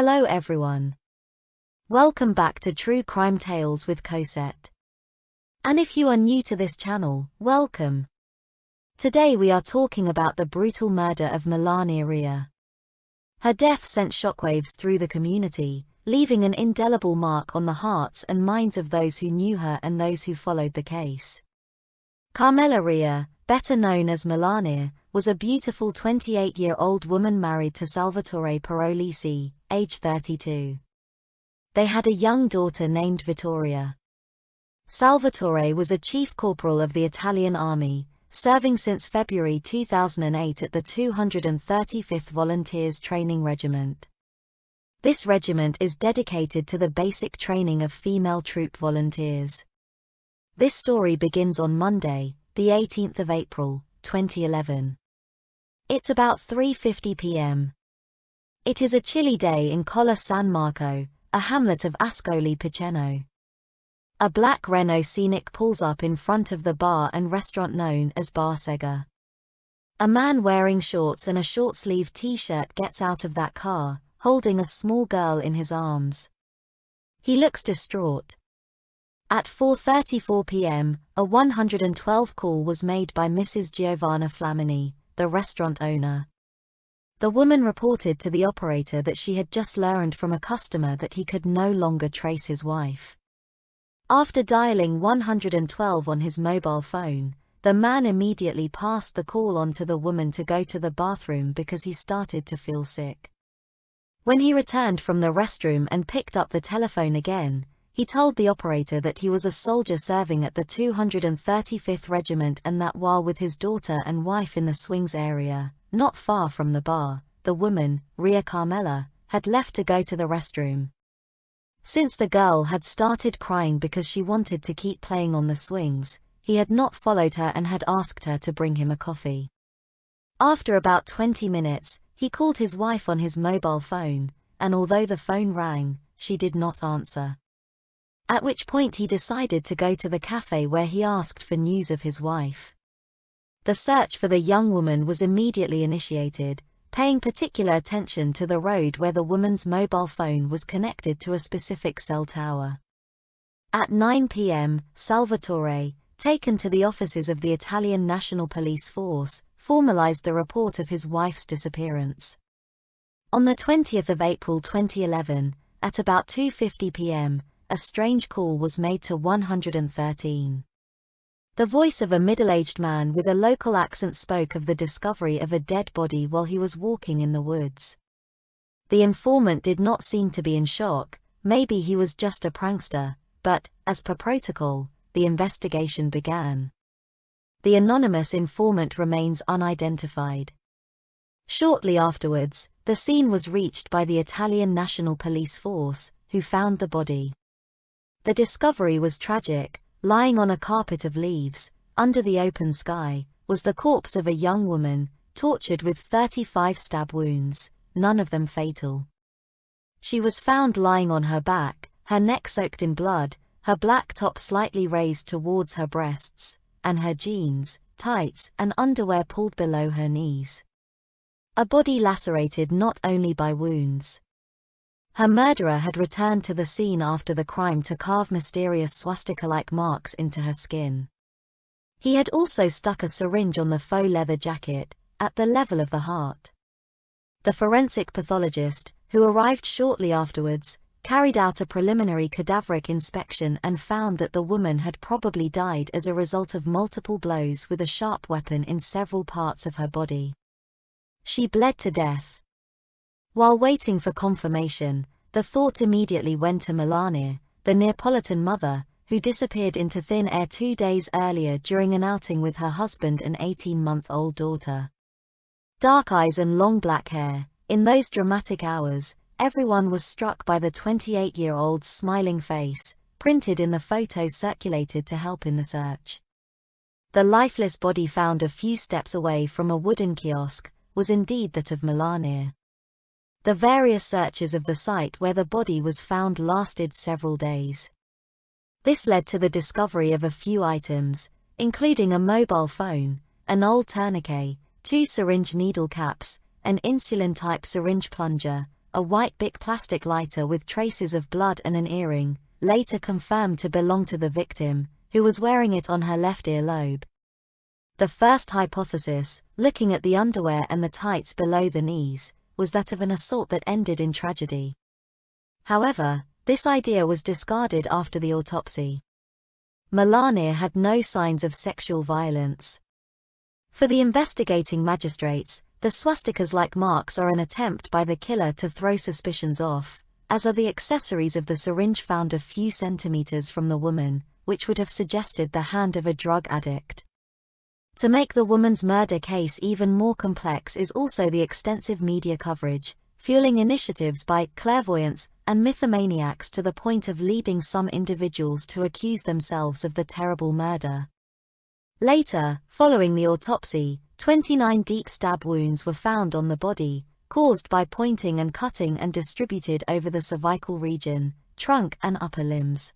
Hello everyone. Welcome back to True Crime Tales with Cosette. And if you are new to this channel, welcome. Today we are talking about the brutal murder of Melania Rea. Her death sent shockwaves through the community, leaving an indelible mark on the hearts and minds of those who knew her and those who followed the case. Carmela Rea, better known as Melania, was a beautiful 28-year-old woman married to Salvatore Parolisi, age 32. They had a young daughter named Vittoria. Salvatore was a chief corporal of the Italian army, serving since February 2008 at the 235th Volunteers Training Regiment. This regiment is dedicated to the basic training of female troop volunteers. This story begins on Monday, the 18th of April, 2011. It's about 3:50 p.m. It is a chilly day in Colle San Marco, a hamlet of Ascoli Piceno. A black Renault Scenic pulls up in front of the bar and restaurant known as Bar Sega. A man wearing shorts and a short-sleeved t-shirt gets out of that car, holding a small girl in his arms. He looks distraught. At 4:34 p.m., a 112 call was made by Mrs. Giovanna Flamini, the restaurant owner. The woman reported to the operator that she had just learned from a customer that he could no longer trace his wife. After dialing 112 on his mobile phone, the man immediately passed the call on to the woman to go to the bathroom because he started to feel sick. When he returned from the restroom and picked up the telephone again, he told the operator that he was a soldier serving at the 235th Regiment and that while with his daughter and wife in the swings area, not far from the bar, the woman, Rea Carmela, had left to go to the restroom. Since the girl had started crying because she wanted to keep playing on the swings, he had not followed her and had asked her to bring him a coffee. After about 20 minutes, he called his wife on his mobile phone, and although the phone rang, she did not answer. At which point he decided to go to the cafe where he asked for news of his wife. The search for the young woman was immediately initiated, paying particular attention to the road where the woman's mobile phone was connected to a specific cell tower. At 9 p.m., Salvatore, taken to the offices of the Italian National Police Force, formalized the report of his wife's disappearance. On the 20th of April 2011, at about 2:50 p.m., a strange call was made to 113. The voice of a middle-aged man with a local accent spoke of the discovery of a dead body while he was walking in the woods. The informant did not seem to be in shock, maybe he was just a prankster, but, as per protocol, the investigation began. The anonymous informant remains unidentified. Shortly afterwards, the scene was reached by the Italian National Police Force, who found the body. The discovery was tragic. Lying on a carpet of leaves, under the open sky, was the corpse of a young woman, tortured with 35 stab wounds, none of them fatal. She was found lying on her back, her neck soaked in blood, her black top slightly raised towards her breasts, and her jeans, tights, and underwear pulled below her knees. A body lacerated not only by wounds. Her murderer had returned to the scene after the crime to carve mysterious swastika-like marks into her skin. He had also stuck a syringe on the faux leather jacket, at the level of the heart. The forensic pathologist, who arrived shortly afterwards, carried out a preliminary cadaveric inspection and found that the woman had probably died as a result of multiple blows with a sharp weapon in several parts of her body. She bled to death. While waiting for confirmation, the thought immediately went to Melania, the Neapolitan mother, who disappeared into thin air 2 days earlier during an outing with her husband and 18-month-old daughter. Dark eyes and long black hair, in those dramatic hours, everyone was struck by the 28-year-old's smiling face, printed in the photos circulated to help in the search. The lifeless body found a few steps away from a wooden kiosk was indeed that of Melania. The various searches of the site where the body was found lasted several days. This led to the discovery of a few items, including a mobile phone, an old tourniquet, 2 syringe needle caps, an insulin-type syringe plunger, a white Bic plastic lighter with traces of blood and an earring, later confirmed to belong to the victim, who was wearing it on her left earlobe. The first hypothesis, looking at the underwear and the tights below the knees, was that of an assault that ended in tragedy. However, this idea was discarded after the autopsy. Melania had no signs of sexual violence. For the investigating magistrates, the swastika-like marks are an attempt by the killer to throw suspicions off, as are the accessories of the syringe found a few centimeters from the woman, which would have suggested the hand of a drug addict. To make the woman's murder case even more complex is also the extensive media coverage, fueling initiatives by clairvoyants and mythomaniacs to the point of leading some individuals to accuse themselves of the terrible murder. Later, following the autopsy, 29 deep stab wounds were found on the body, caused by pointing and cutting and distributed over the cervical region, trunk and upper limbs.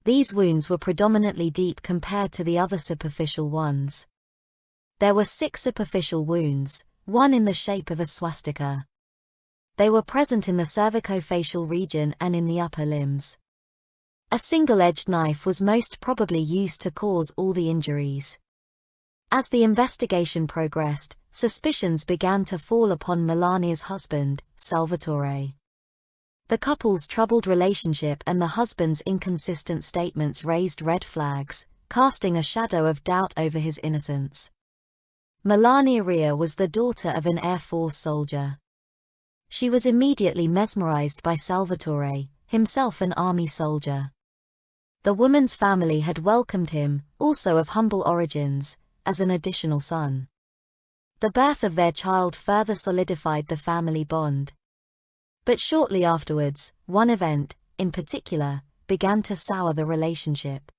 These wounds were predominantly deep compared to the other superficial ones. There were 6 superficial wounds, 1 in the shape of a swastika. They were present in the cervicofacial region and in the upper limbs. A single-edged knife was most probably used to cause all the injuries. As the investigation progressed, suspicions began to fall upon Melania's husband, Salvatore. The couple's troubled relationship and the husband's inconsistent statements raised red flags, casting a shadow of doubt over his innocence. Melania Rea was the daughter of an Air Force soldier. She was immediately mesmerized by Salvatore, himself an army soldier. The woman's family had welcomed him, also of humble origins, as an additional son. The birth of their child further solidified the family bond. But shortly afterwards, one event, in particular, began to sour the relationship.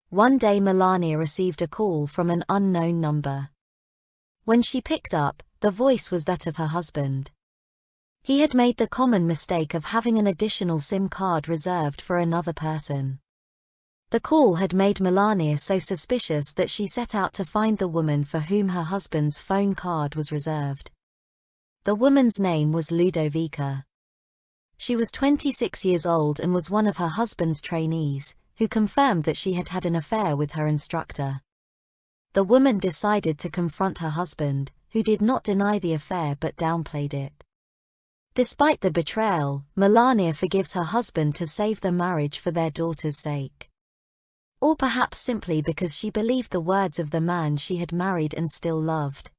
One day Melania received a call from an unknown number. When she picked up, the voice was that of her husband. He had made the common mistake of having an additional SIM card reserved for another person. The call had made Melania so suspicious that she set out to find the woman for whom her husband's phone card was reserved. The woman's name was Ludovica. She was 26 years old and was one of her husband's trainees, who confirmed that she had had an affair with her instructor. The woman decided to confront her husband, who did not deny the affair but downplayed it. Despite the betrayal, Melania forgives her husband to save the marriage for their daughter's sake. Or perhaps simply because she believed the words of the man she had married and still loved.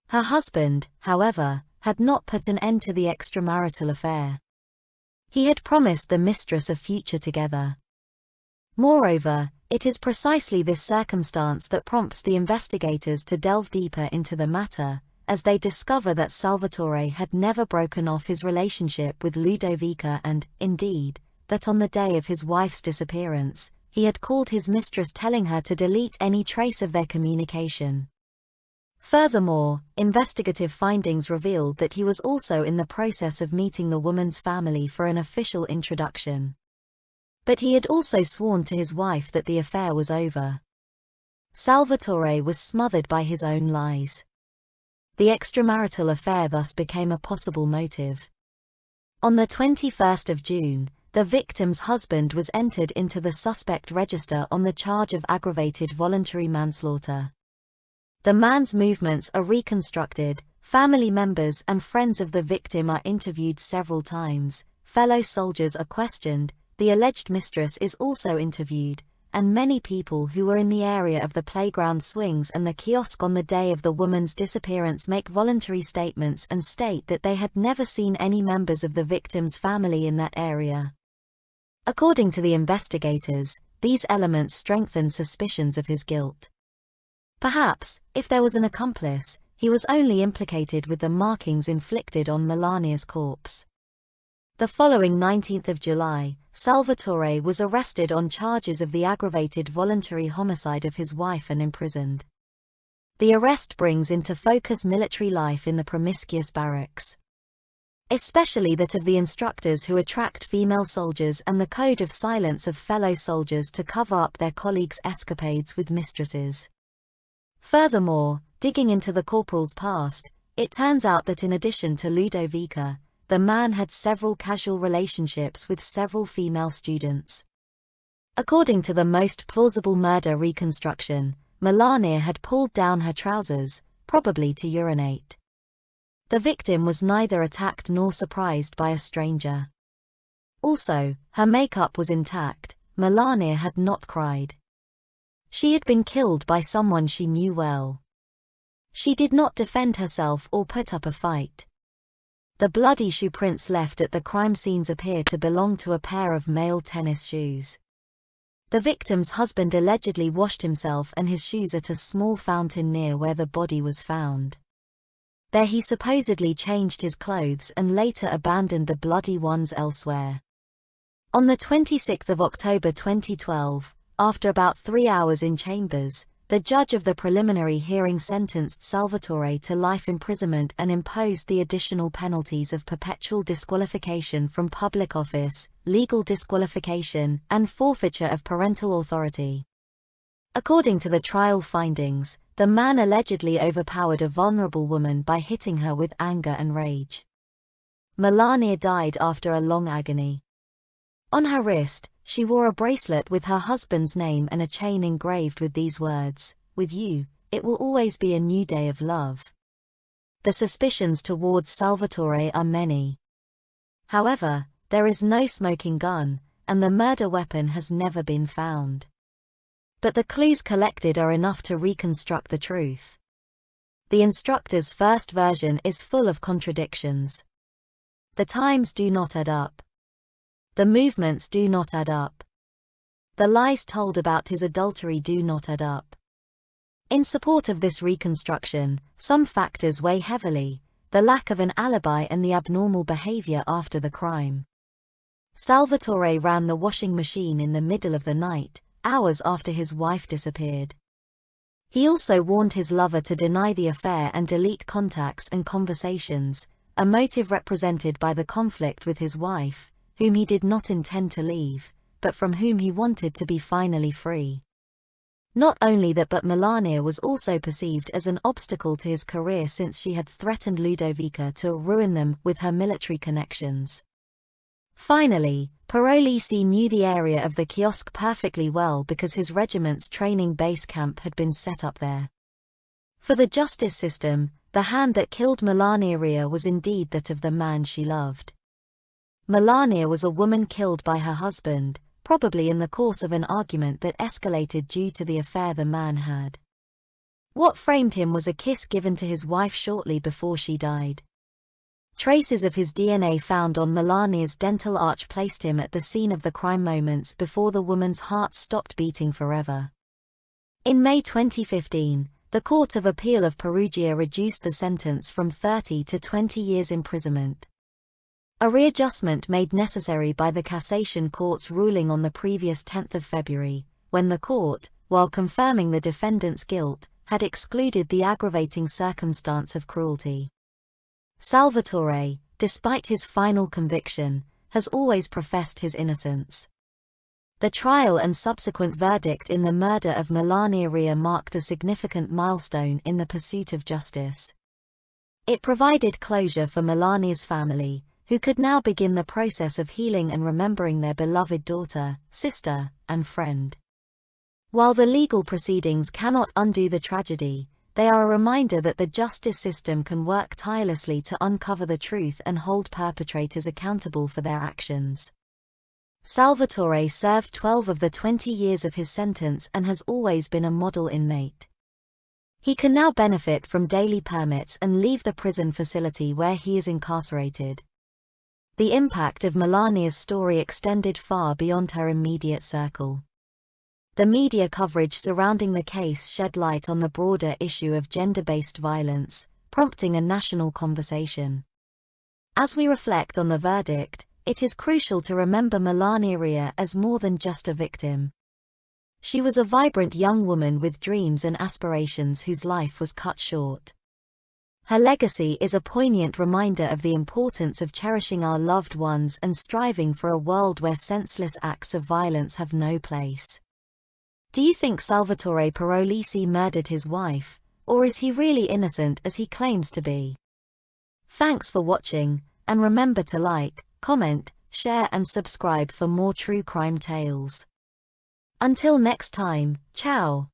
Her husband, however, had not put an end to the extramarital affair. He had promised the mistress a future together. Moreover, it is precisely this circumstance that prompts the investigators to delve deeper into the matter, as they discover that Salvatore had never broken off his relationship with Ludovica and, indeed, that on the day of his wife's disappearance, he had called his mistress telling her to delete any trace of their communication. Furthermore, investigative findings revealed that he was also in the process of meeting the woman's family for an official introduction. But he had also sworn to his wife that the affair was over. Salvatore was smothered by his own lies. The extramarital affair thus became a possible motive. On the 21st of June, the victim's husband was entered into the suspect register on the charge of aggravated voluntary manslaughter. The man's movements are reconstructed, family members and friends of the victim are interviewed several times, fellow soldiers are questioned, the alleged mistress is also interviewed, and many people who were in the area of the playground swings and the kiosk on the day of the woman's disappearance make voluntary statements and state that they had never seen any members of the victim's family in that area. According to the investigators, these elements strengthen suspicions of his guilt. Perhaps, if there was an accomplice, he was only implicated with the markings inflicted on Melania's corpse. The following 19th of July, Salvatore was arrested on charges of the aggravated voluntary homicide of his wife and imprisoned. The arrest brings into focus military life in the promiscuous barracks, especially that of the instructors who attract female soldiers and the code of silence of fellow soldiers to cover up their colleagues' escapades with mistresses. Furthermore, digging into the corporal's past, it turns out that in addition to Ludovica, the man had several casual relationships with several female students. According to the most plausible murder reconstruction, Melania had pulled down her trousers, probably to urinate. The victim was neither attacked nor surprised by a stranger. Also, her makeup was intact. Melania had not cried. She had been killed by someone she knew well. She did not defend herself or put up a fight. The bloody shoe prints left at the crime scenes appear to belong to a pair of male tennis shoes. The victim's husband allegedly washed himself and his shoes at a small fountain near where the body was found. There he supposedly changed his clothes and later abandoned the bloody ones elsewhere. On the 26th of October 2012, after about 3 hours in chambers, the judge of the preliminary hearing sentenced Salvatore to life imprisonment and imposed the additional penalties of perpetual disqualification from public office, legal disqualification, and forfeiture of parental authority. According to the trial findings, the man allegedly overpowered a vulnerable woman by hitting her with anger and rage. Melania died after a long agony. On her wrist, she wore a bracelet with her husband's name and a chain engraved with these words, "With you, it will always be a new day of love." The suspicions towards Salvatore are many. However, there is no smoking gun, and the murder weapon has never been found. But the clues collected are enough to reconstruct the truth. The instructor's first version is full of contradictions. The times do not add up. The movements do not add up. The lies told about his adultery do not add up. In support of this reconstruction, some factors weigh heavily: the lack of an alibi and the abnormal behavior after the crime. Salvatore ran the washing machine in the middle of the night, hours after his wife disappeared. He also warned his lover to deny the affair and delete contacts and conversations, a motive represented by the conflict with his wife, whom he did not intend to leave, but from whom he wanted to be finally free. Not only that, but Melania was also perceived as an obstacle to his career since she had threatened Ludovica to ruin them with her military connections. Finally, Parolisi knew the area of the kiosk perfectly well because his regiment's training base camp had been set up there. For the justice system, the hand that killed Melania Rea was indeed that of the man she loved. Melania was a woman killed by her husband, probably in the course of an argument that escalated due to the affair the man had. What framed him was a kiss given to his wife shortly before she died. Traces of his DNA found on Melania's dental arch placed him at the scene of the crime moments before the woman's heart stopped beating forever. In May 2015, the Court of Appeal of Perugia reduced the sentence from 30 to 20 years imprisonment. A readjustment made necessary by the Cassation Court's ruling on the previous 10th of February, when the court, while confirming the defendant's guilt, had excluded the aggravating circumstance of cruelty. Salvatore, despite his final conviction, has always professed his innocence. The trial and subsequent verdict in the murder of Melania Rea marked a significant milestone in the pursuit of justice. It provided closure for Melania's family, who could now begin the process of healing and remembering their beloved daughter, sister, and friend. While the legal proceedings cannot undo the tragedy, they are a reminder that the justice system can work tirelessly to uncover the truth and hold perpetrators accountable for their actions. Salvatore served 12 of the 20 years of his sentence and has always been a model inmate. He can now benefit from daily permits and leave the prison facility where he is incarcerated. The impact of Melania's story extended far beyond her immediate circle. The media coverage surrounding the case shed light on the broader issue of gender-based violence, prompting a national conversation. As we reflect on the verdict, it is crucial to remember Melania Rea as more than just a victim. She was a vibrant young woman with dreams and aspirations whose life was cut short. Her legacy is a poignant reminder of the importance of cherishing our loved ones and striving for a world where senseless acts of violence have no place. Do you think Salvatore Parolisi murdered his wife, or is he really innocent as he claims to be? Thanks for watching, And remember to like, comment, share and subscribe for more true crime tales. Until next time, ciao.